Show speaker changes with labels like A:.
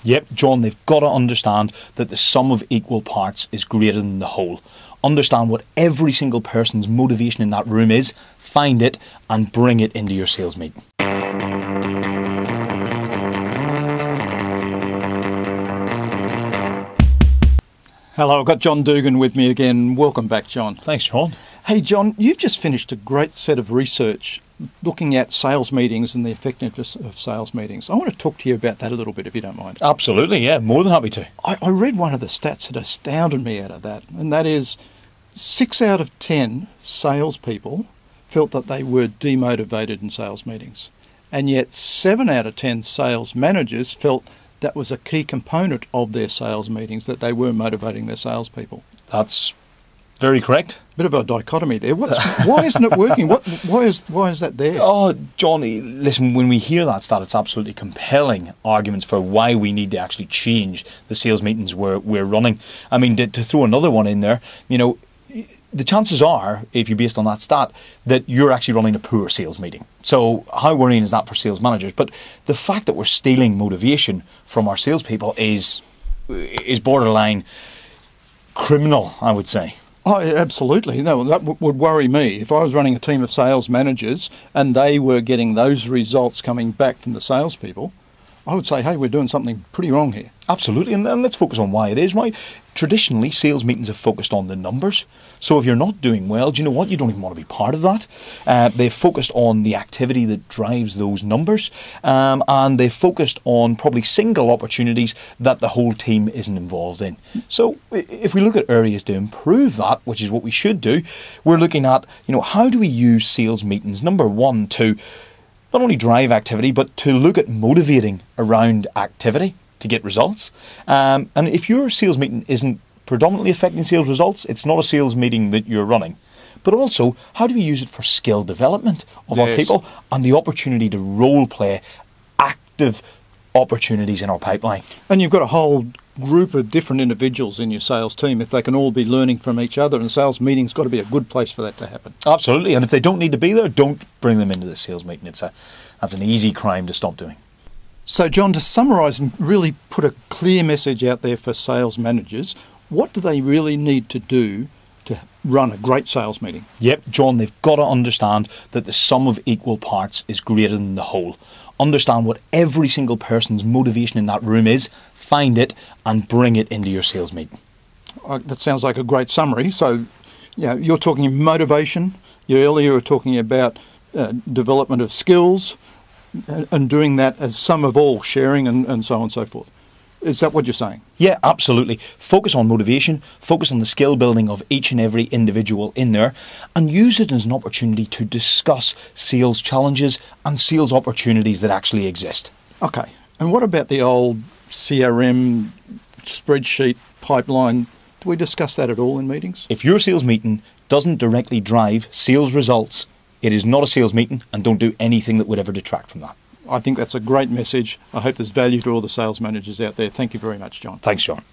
A: Yep, John, they've got to understand that the sum of equal parts is greater than the whole. Understand what every single person's motivation in that room is, find it, and bring it into your sales meeting.
B: Hello, I've got John Dougan with me again. Welcome back, John.
A: Thanks, John.
B: Hey, John, you've just finished a great set of research looking at sales meetings and the effectiveness of sales meetings. I want to talk to you about that a little bit, if you don't mind.
A: Absolutely, yeah, more than happy to.
B: I read one of the stats that astounded me out of that, and that is 6 out of 10 salespeople felt that they were demotivated in sales meetings, and yet 7 out of 10 sales managers felt that was a key component of their sales meetings, that they were motivating their salespeople.
A: That's very correct.
B: Bit of a dichotomy there. Why isn't it working? Why is that there?
A: Oh, Johnny, listen, when we hear that stat, it's absolutely compelling arguments for why we need to actually change the sales meetings we're running. I mean, to throw another one in there, you know, the chances are, if you're based on that stat, that you're actually running a poor sales meeting. So how worrying is that for sales managers? But the fact that we're stealing motivation from our salespeople is borderline criminal, I would say.
B: Oh, absolutely. No, that would worry me. If I was running a team of sales managers and they were getting those results coming back from the salespeople, I would say, hey, we're doing something pretty wrong here.
A: Absolutely, and let's focus on why it is, right? Traditionally, sales meetings have focused on the numbers. So if you're not doing well, do you know what? You don't even want to be part of that. They've focused on the activity that drives those numbers, and they've focused on probably single opportunities that the whole team isn't involved in. So if we look at areas to improve that, which is what we should do, we're looking at, you know, how do we use sales meetings, number one, to not only drive activity, but to look at motivating around activity to get results. And if your sales meeting isn't predominantly affecting sales results, it's not a sales meeting that you're running. But also, how do we use it for skill development of our people and the opportunity to role play active opportunities in our pipeline?
B: And you've got a whole group of different individuals in your sales team. If they can all be learning from each other, and sales meeting's got to be a good place for that to happen.
A: Absolutely, and if they don't need to be there, don't bring them into the sales meeting. That's an easy crime to stop doing.
B: So, John, to summarise and really put a clear message out there for sales managers, what do they really need to do to run a great sales meeting?
A: Yep, John, they've got to understand that the sum of equal parts is greater than the whole. Understand what every single person's motivation in that room is, find it, and bring it into your sales meeting.
B: That sounds like a great summary. So, you're talking motivation. You earlier were talking about development of skills, and doing that as sum of all, sharing and so on and so forth. Is that what you're saying?
A: Yeah, absolutely. Focus on motivation, focus on the skill building of each and every individual in there, and use it as an opportunity to discuss sales challenges and sales opportunities that actually exist.
B: Okay. And what about the old CRM spreadsheet pipeline? Do we discuss that at all in meetings?
A: If your sales meeting doesn't directly drive sales results, it is not a sales meeting, and don't do anything that would ever detract from that.
B: I think that's a great message. I hope there's value to all the sales managers out there. Thank you very much, John.
A: Thanks, John.